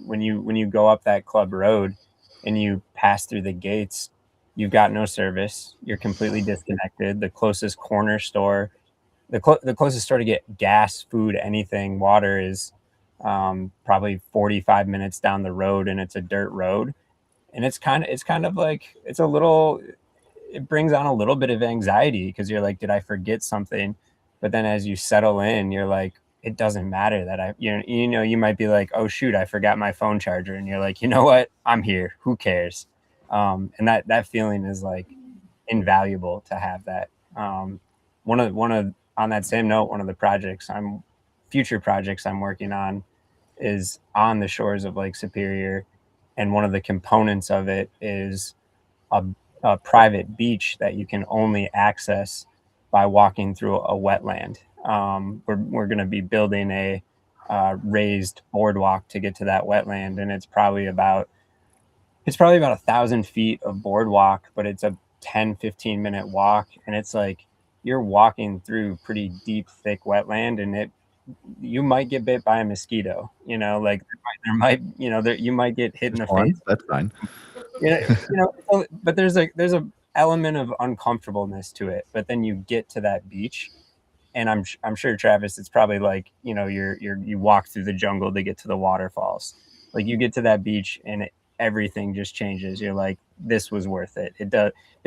when you go up that club road and you pass through the gates, you've got no service. You're completely disconnected. The closest corner store, the closest store to get gas, food, anything, water is probably 45 minutes down the road, and it's a dirt road. And it's kind of like, it brings on a little bit of anxiety because you're like, did I forget something? But then as you settle in, you're like, it doesn't matter that you might be like, oh shoot, I forgot my phone charger. And you're like, you know what? I'm here. Who cares? And that feeling is like invaluable to have that. On that same note, one of the future projects I'm working on is on the shores of Lake Superior. And one of the components of it is a private beach that you can only access by walking through a wetland. We're going to be building a raised boardwalk to get to that wetland, and it's probably about 1,000 feet of boardwalk, but it's a 10-15 minute walk, and it's like you're walking through pretty deep, thick wetland, and you might get bit by a mosquito. You know, like there might you might get hit in the face. That's fine. But there's a element of uncomfortableness to it. But then you get to that beach, and I'm sure, Travis, it's probably like, you walk through the jungle to get to the waterfalls. Like you get to that beach and everything just changes. You're like, this was worth it. It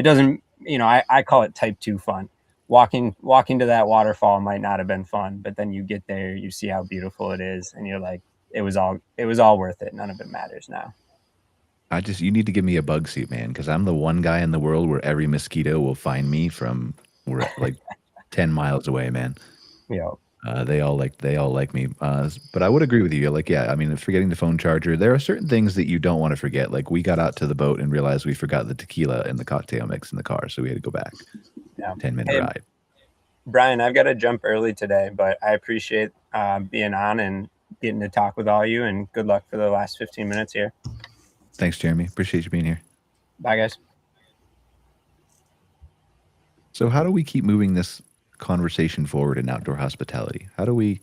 doesn't, I call it type 2 fun. Walking to that waterfall might not have been fun, but then you get there, you see how beautiful it is, and you're like, it was all worth it. None of it matters now. You need to give me a bug suit, man, because I'm the one guy in the world where every mosquito will find me from like 10 miles away, man. Yeah. They all like me. But I would agree with you. Like, yeah, I mean, forgetting the phone charger, there are certain things that you don't want to forget. Like we got out to the boat and realized we forgot the tequila and the cocktail mix in the car. So we had to go back. Yeah. 10-minute ride. Brian, I've got to jump early today, but I appreciate being on and getting to talk with all you, and good luck for the last 15 minutes here. Thanks, Jeremy. Appreciate you being here. Bye, guys. So how do we keep moving this conversation forward in outdoor hospitality? How do we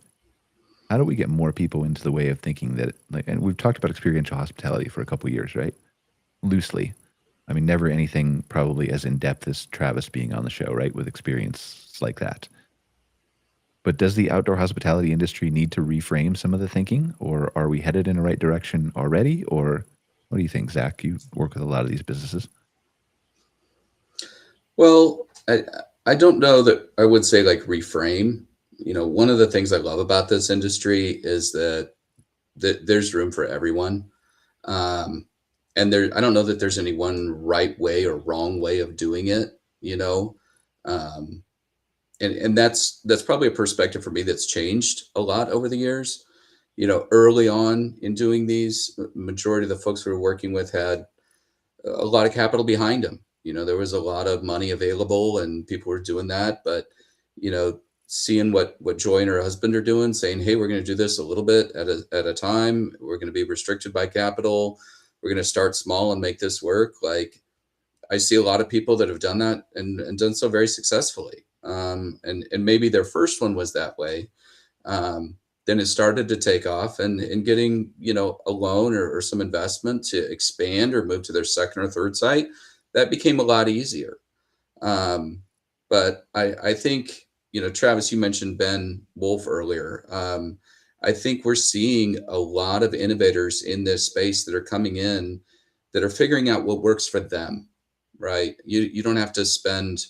get more people into the way of thinking that, like, and we've talked about experiential hospitality for a couple of years, right? Loosely. I mean, never anything probably as in-depth as Travis being on the show, right? With experience like that. But does the outdoor hospitality industry need to reframe some of the thinking, or are we headed in the right direction already? Or what do you think, Zach? You work with a lot of these businesses. Well, I don't know that I would say like reframe. One of the things I love about this industry is that there's room for everyone. And I don't know that there's any one right way or wrong way of doing it, and that's probably a perspective for me that's changed a lot over the years. Early on in doing these, majority of the folks we were working with had a lot of capital behind them. There was a lot of money available and people were doing that, but, seeing what Joy and her husband are doing, saying, hey, we're going to do this a little bit at a time. We're going to be restricted by capital. We're going to start small and make this work. Like, I see a lot of people that have done that and done so very successfully. And maybe their first one was that way. Then it started to take off, and getting, a loan or some investment to expand or move to their second or third site, that became a lot easier. But I think, Travis, you mentioned Ben Wolf earlier. I think we're seeing a lot of innovators in this space that are coming in that are figuring out what works for them, right? You don't have to spend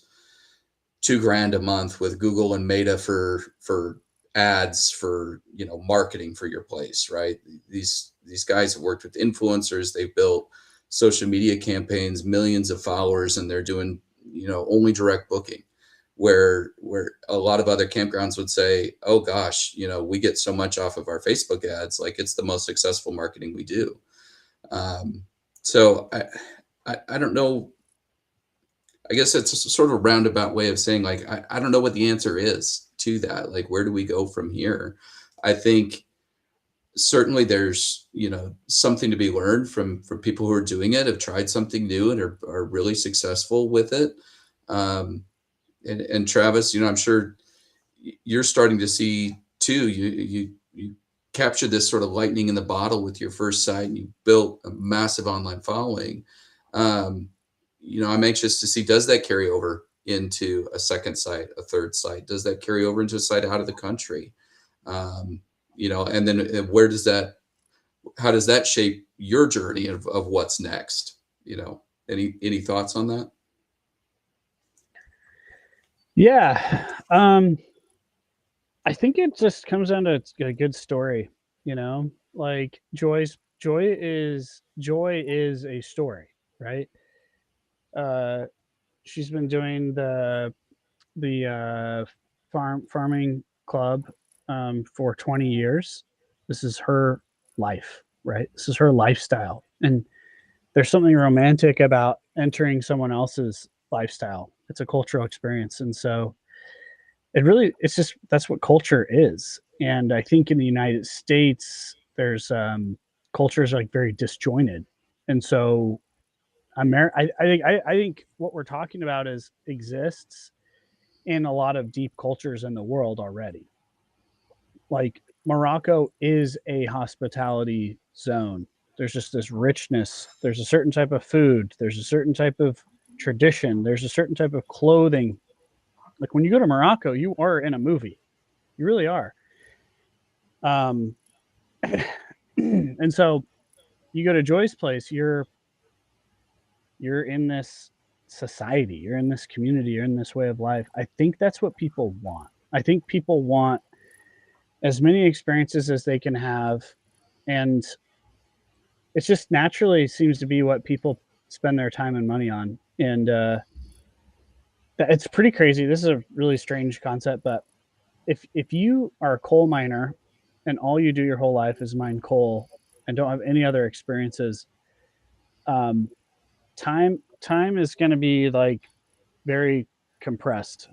$2,000 a month with Google and Meta for ads for, you know, marketing for your place, right? These guys have worked with influencers, they've built social media campaigns, millions of followers, and they're doing, you know, only direct booking. Where a lot of other campgrounds would say, oh gosh, you know, we get so much off of our Facebook ads, like it's the most successful marketing we do. So I don't know. I guess it's a sort of a roundabout way of saying, like, I don't know what the answer is to that. Like, where do we go from here? I think certainly there's, you know, something to be learned from people who are doing it, have tried something new and are really successful with it. And Travis, you know, I'm sure you're starting to see too, you captured this sort of lightning in the bottle with your first site, and you built a massive online following. You know, I'm anxious to see, does that carry over into a second site, a third site? Does that carry over into a site out of the country? You know, and then how does that shape your journey of what's next? You know, any thoughts on that? Yeah. I think it just comes down to a good story, you know, like joy is a story, right? She's been doing the farming club for 20 years. This is her life, right? This is her lifestyle. And there's something romantic about entering someone else's lifestyle. It's a cultural experience. And so it's just, that's what culture is. And I think in the United States, there's cultures like very disjointed. And so I think what we're talking about exists in a lot of deep cultures in the world already. Like Morocco is a hospitality zone. There's just this richness. There's a certain type of food. There's a certain type of tradition. There's a certain type of clothing. Like when you go to Morocco, you are in a movie. You really are. And so you go to Joy's place, you're in this society, you're in this community, you're in this way of life. I think that's what people want. I think people want as many experiences as they can have, and it just naturally seems to be what people spend their time and money on. And it's pretty crazy. This is a really strange concept, but if you are a coal miner and all you do your whole life is mine coal and don't have any other experiences, time is going to be like very compressed.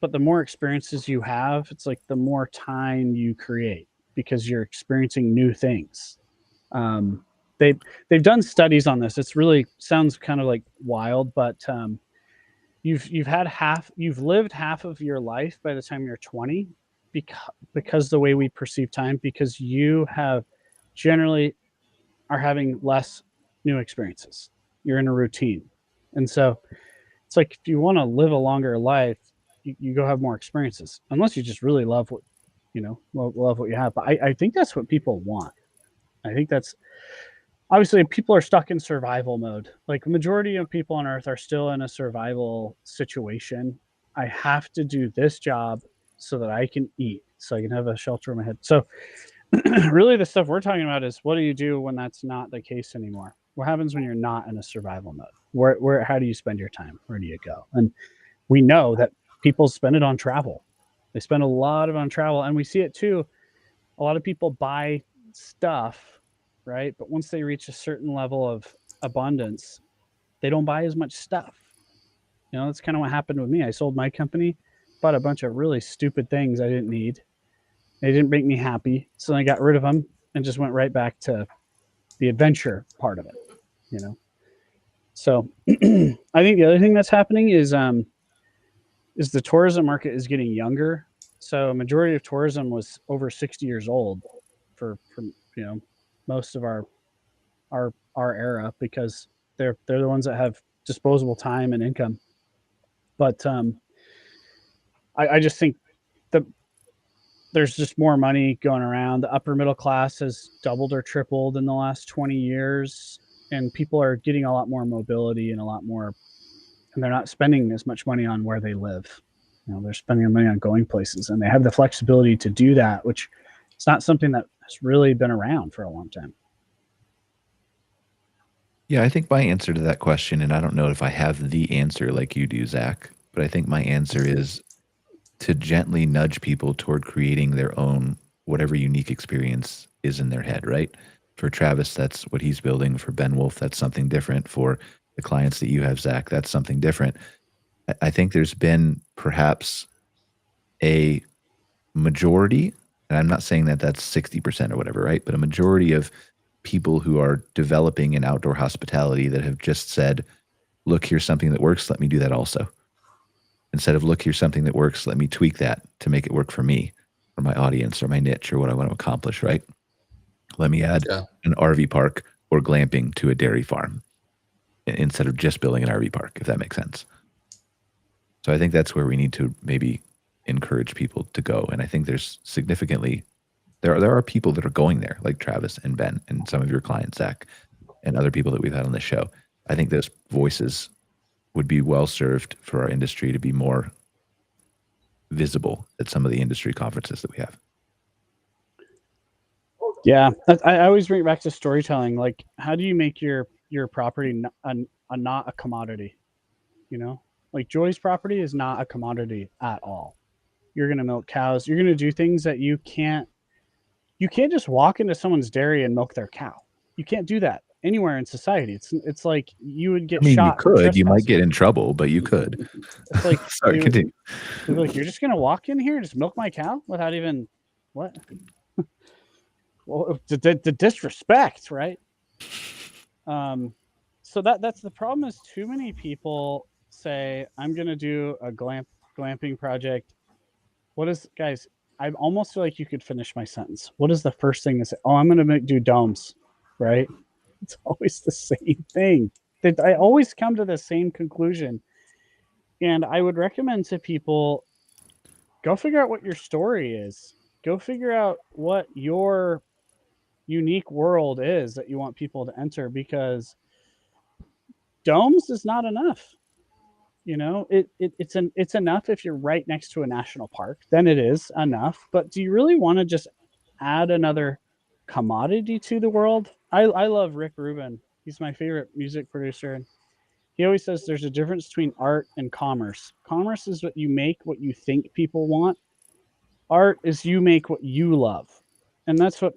But the more experiences you have, it's like the more time you create because you're experiencing new things. They've done studies on this. It's really sounds kind of like wild, but you've lived half of your life by the time you're 20 because the way we perceive time, because you have generally are having less new experiences. You're in a routine. And so it's like, if you want to live a longer life, you go have more experiences, unless you just really love what, love what you have. But I think that's what people want. I think that's, obviously people are stuck in survival mode. Like, majority of people on earth are still in a survival situation. I have to do this job so that I can eat, so I can have a shelter over my head. So really the stuff we're talking about is, what do you do when that's not the case anymore? What happens when you're not in a survival mode? How do you spend your time? Where do you go? And we know that people spend it on travel. They spend a lot on travel, and we see it too. A lot of people buy stuff, right? But once they reach a certain level of abundance, they don't buy as much stuff. That's kind of what happened with me. I sold my company, bought a bunch of really stupid things I didn't need. They didn't make me happy, so I got rid of them and just went right back to the adventure part of it. So I think the other thing that's happening is the tourism market is getting younger. So a majority of tourism was over 60 years old for most of our era, because they're the ones that have disposable time and income. But I just think there's just more money going around. The upper middle class has doubled or tripled in the last 20 years, and people are getting a lot more mobility and they're not spending as much money on where they live. They're spending money on going places, and they have the flexibility to do that, which is not something that has really been around for a long time. Yeah, I think my answer to that question, and I don't know if I have the answer like you do, Zach, but I think my answer is to gently nudge people toward creating their own whatever unique experience is in their head, right? For Travis, that's what he's building. For Ben Wolf, that's something different. For the clients that you have, Zach, that's something different. I think there's been perhaps a majority, and I'm not saying that that's 60% or whatever, right? But a majority of people who are developing in outdoor hospitality that have just said, look, here's something that works, let me do that also. Instead of, look, here's something that works, let me tweak that to make it work for me or my audience or my niche or what I want to accomplish, right? Let me add an RV park or glamping to a dairy farm instead of just building an RV park, if that makes sense. So I think that's where we need to maybe encourage people to go. And I think there's significantly, there are people that are going there, like Travis and Ben and some of your clients, Zach, and other people that we've had on the show. I think those voices would be well served for our industry to be more visible at some of the industry conferences that we have. Yeah, I always bring it back to storytelling. Like, how do you make your property not a commodity? Like Joy's property is not a commodity at all. You're going to milk cows. You're going to do things that you can't just walk into someone's dairy and milk their cow. You can't do that anywhere in society. It's like you would get shot. You could. You might get in trouble, but you could. It's like, sorry, continue. Like, you're just going to walk in here and just milk my cow without even what? Well, the disrespect, right? So that's the problem. Is too many people say, I'm going to do a glamping project. Guys, I almost feel like you could finish my sentence. What is the first thing to say? Oh, I'm going to do domes, right? It's always the same thing. I always come to the same conclusion. And I would recommend to people, go figure out what your story is. Go figure out what your unique world is that you want people to enter, because domes is not enough. It's enough if you're right next to a national park, then it is enough. But do you really want to just add another commodity to the world? I love Rick Rubin. He's my favorite music producer. And he always says there's a difference between art and commerce. Commerce is what you make, what you think people want. Art is you make what you love. And that's what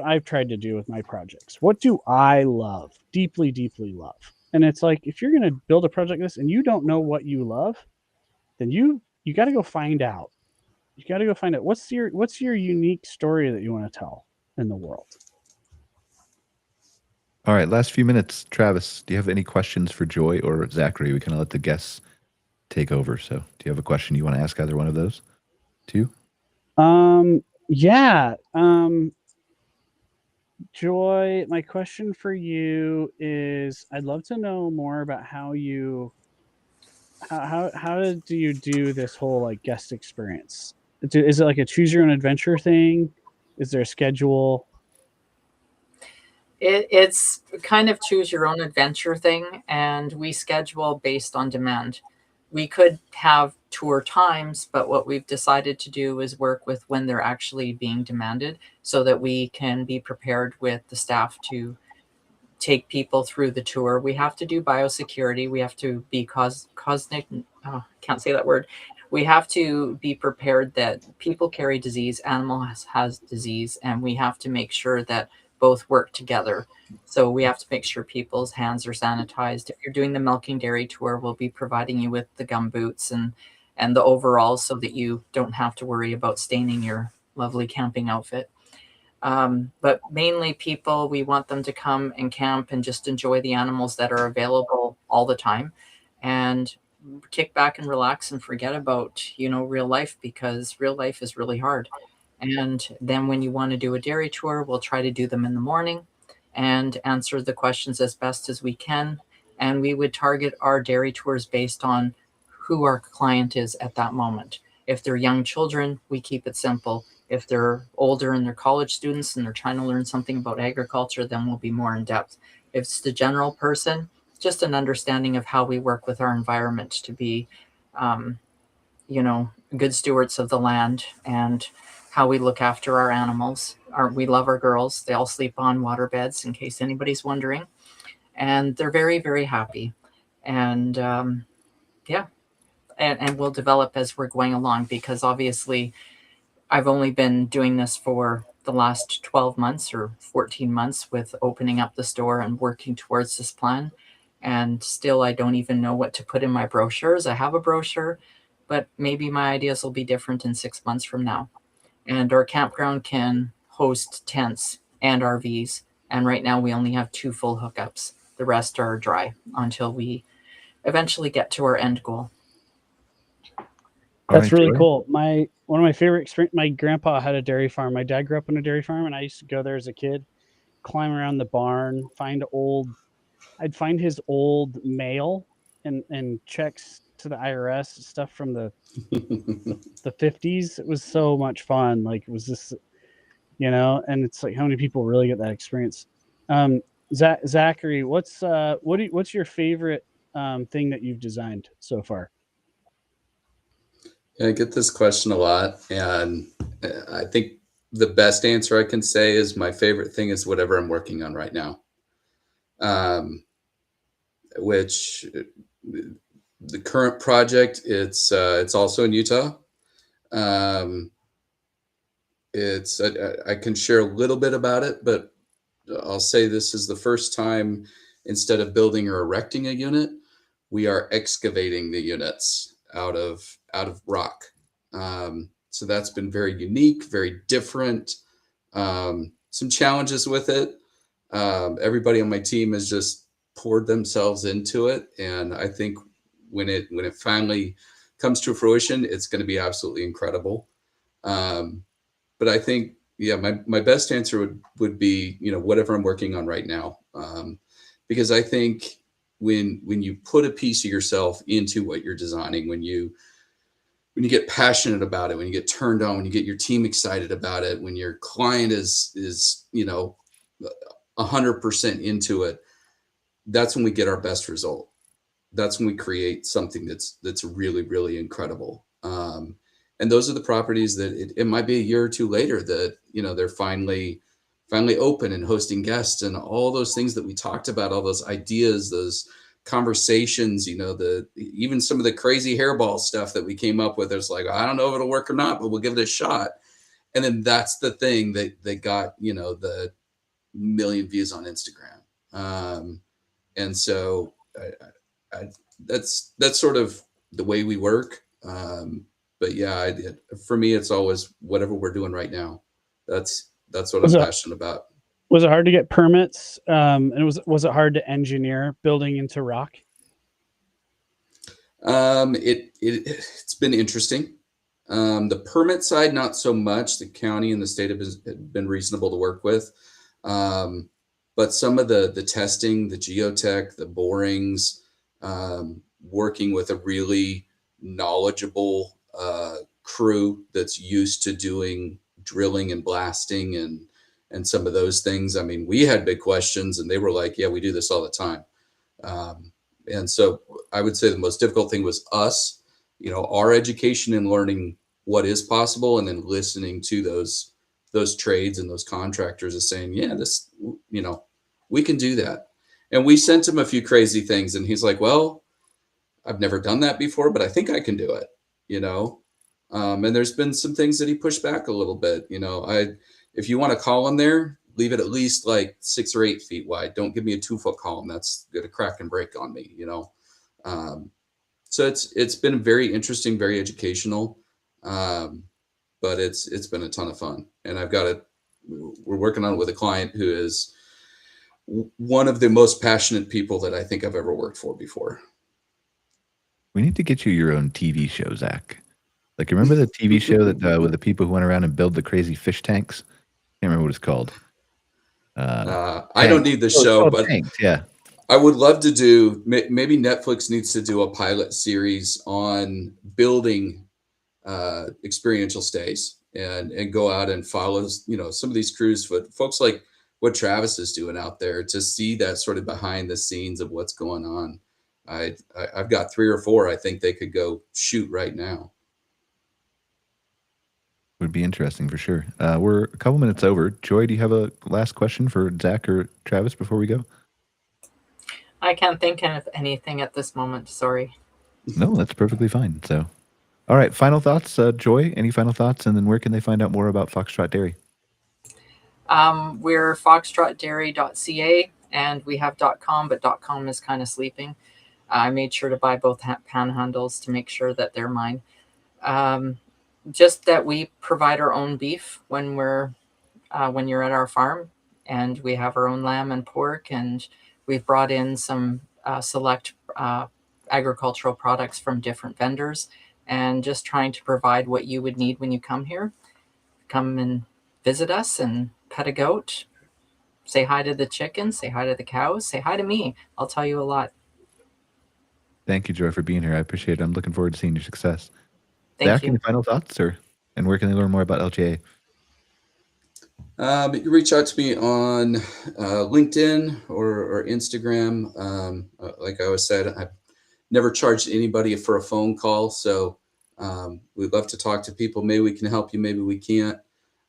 I've tried to do with my projects. What do I love? Deeply, deeply love. And it's like, if you're going to build a project like this and you don't know what you love, then you got to go find out. You got to go find out what's your unique story that you want to tell in the world. All right, last few minutes. Travis, do you have any questions for Joy or Zachary? We kind of let the guests take over. So do you have a question you want to ask either one of those two? Yeah. Joy, my question for you is, I'd love to know more about how do you do this whole like guest experience? Is it like a choose your own adventure thing? Is there a schedule? It's kind of choose your own adventure thing, and we schedule based on demand. We could have tour times, but what we've decided to do is work with when they're actually being demanded, so that we can be prepared with the staff to take people through the tour. We have to do biosecurity. We have to be can't say that word. We have to be prepared that people carry disease, animals has disease, and we have to make sure that both work together. So we have to make sure people's hands are sanitized. If you're doing the milking dairy tour, we'll be providing you with the gum boots and the overalls, so that you don't have to worry about staining your lovely camping outfit. But mainly people, we want them to come and camp and just enjoy the animals that are available all the time, and kick back and relax and forget about, real life, because real life is really hard. And then when you want to do a dairy tour, we'll try to do them in the morning and answer the questions as best as we can. And we would target our dairy tours based on who our client is at that moment. If they're young children, we keep it simple. If they're older and they're college students and they're trying to learn something about agriculture, then we'll be more in depth. If it's the general person, just an understanding of how we work with our environment to be, good stewards of the land, and how we look after our animals. We love our girls. They all sleep on water beds, in case anybody's wondering. And they're very, very happy. And yeah, and we'll develop as we're going along, because obviously I've only been doing this for the last 12 months or 14 months with opening up the store and working towards this plan. And still, I don't even know what to put in my brochures. I have a brochure, but maybe my ideas will be different in 6 months from now. And our campground can host tents and RVs. And right now we only have 2 full hookups. The rest are dry until we eventually get to our end goal. That's really cool. One of my favorite experience. My grandpa had a dairy farm. My dad grew up on a dairy farm, and I used to go there as a kid, climb around the barn, I'd find his old mail and checks to the IRS, stuff from the 50s. It was so much fun. Like, it was just, and it's like, how many people really get that experience? Zachary, what's your favorite thing that you've designed so far? Yeah, I get this question a lot, and I think the best answer I can say is my favorite thing is whatever I'm working on right now. Which the current project, it's also in Utah. I can share a little bit about it, but I'll say this is the first time, instead of building or erecting a unit, we are excavating the units out of rock. So that's been very unique, very different. Some challenges with it. Everybody on my team has just poured themselves into it, and I think when it finally comes to fruition, it's going to be absolutely incredible. But I think, my best answer would be, whatever I'm working on right now, because I think when you put a piece of yourself into what you're designing, when you get passionate about it, when you get turned on, when you get your team excited about it, when your client is 100% into it, that's when we get our best result. That's when we create something that's really, really incredible. And those are the properties that it might be a year or two later that, they're finally open and hosting guests, and all those things that we talked about, all those ideas, those conversations, even some of the crazy hairball stuff that we came up with. It's like, I don't know if it'll work or not, but we'll give it a shot. And then that's the thing that got, the million views on Instagram. And so that's sort of the way we work. But yeah, for me, it's always whatever we're doing right now. That's what I'm passionate about. Was it hard to get permits? And was it hard to engineer building into rock? It's been interesting. The permit side, not so much. The county and the state have been reasonable to work with. But some of the testing, the geotech, the borings, working with a really knowledgeable crew that's used to doing drilling and blasting and some of those things. I mean, we had big questions, and they were like, yeah, we do this all the time. And so I would say the most difficult thing was us, our education and learning what is possible, and then listening to those trades and those contractors is saying, yeah, this, we can do that. And we sent him a few crazy things, and he's like, well, I've never done that before, but I think I can do it, and there's been some things that he pushed back a little bit. If you want a column there, leave it at least like 6 or 8 feet wide. Don't give me a 2-foot column. That's going to crack and break on me, So it's been very interesting, very educational. But it's been a ton of fun. And we're working on it with a client who is one of the most passionate people that I think I've ever worked for before. We need to get you your own TV show, Zach. Like, remember the TV show that with the people who went around and build the crazy fish tanks? Can't remember what it's called. I don't need the show, but Tanks, yeah. I would love to do. Maybe Netflix needs to do a pilot series on building experiential stays. and go out and follow, some of these crews, but folks like what Travis is doing out there, to see that sort of behind the scenes of what's going on. I've got 3 or 4 I think they could go shoot right now. Would be interesting for sure. We're a couple minutes over. Joy, do you have a last question for Zach or Travis before we go? I can't think of anything at this moment. Sorry. No, that's perfectly fine. So, all right, final thoughts, Joy. Any final thoughts, and then where can they find out more about Foxtrot Dairy? We're foxtrotdairy.ca, and we have .com, but .com is kind of sleeping. I made sure to buy both panhandles to make sure that they're mine. Just that we provide our own beef when you're at our farm, and we have our own lamb and pork, and we've brought in some select agricultural products from different vendors, and just trying to provide what you would need when you come here. Come and visit us and pet a goat, say hi to the chickens, say hi to the cows, say hi to me. I'll tell you a lot. Thank you, Joy, for being here. I appreciate it. I'm looking forward to seeing your success. Thank Zach, you. any final thoughts, and where can they learn more about LGA? You reach out to me on LinkedIn or Instagram. Like I always said, I've never charged anybody for a phone call, so we'd love to talk to people. Maybe we can help you, maybe we can't.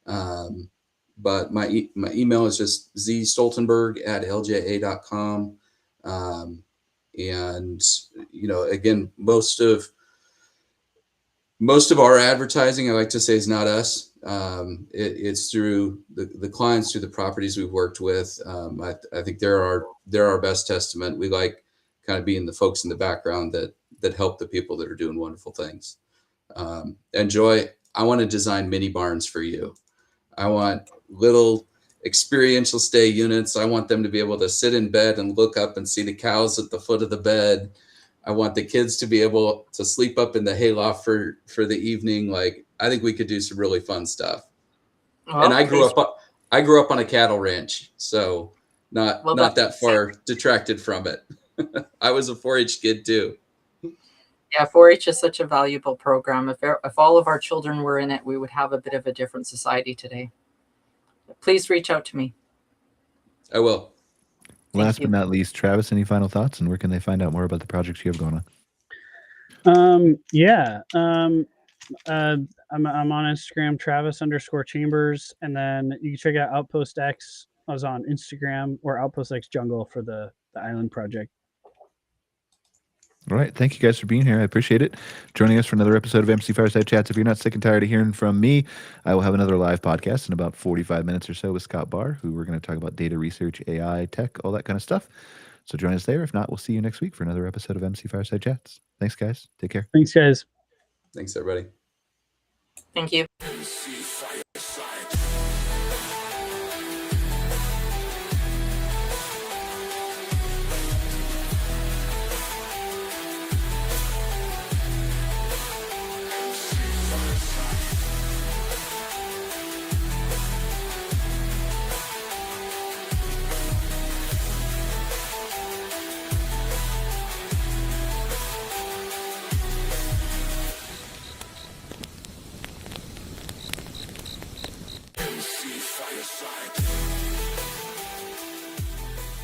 But my email is just zstoltenberg@lja.com. And again, most of our advertising, I like to say, is not us. It's through the clients, through the properties we've worked with. I think they're our best testament. We like kind of being the folks in the background that help the people that are doing wonderful things. And Joy, I want to design mini barns for you. I want little experiential stay units. I want them to be able to sit in bed and look up and see the cows at the foot of the bed. I want the kids to be able to sleep up in the hayloft for the evening. Like, I think we could do some really fun stuff. Well, and I grew up on a cattle ranch, so not that far detracted from it. I was a 4-H kid too. Yeah, 4-H is such a valuable program. If all of our children were in it, we would have a bit of a different society today. Please reach out to me. I will. Last but not least, Travis, any final thoughts, and where can they find out more about the projects you have going on? I'm on Instagram, Travis_Chambers, and then you can check out Outpost X. I was on Instagram, or Outpost X Jungle for the island project. All right. Thank you guys for being here. I appreciate it. Joining us for another episode of MC Fireside Chats. If you're not sick and tired of hearing from me, I will have another live podcast in about 45 minutes or so with Scott Barr, who we're going to talk about data research, AI, tech, all that kind of stuff. So join us there. If not, we'll see you next week for another episode of MC Fireside Chats. Thanks, guys. Take care. Thanks, guys. Thanks, everybody. Thank you.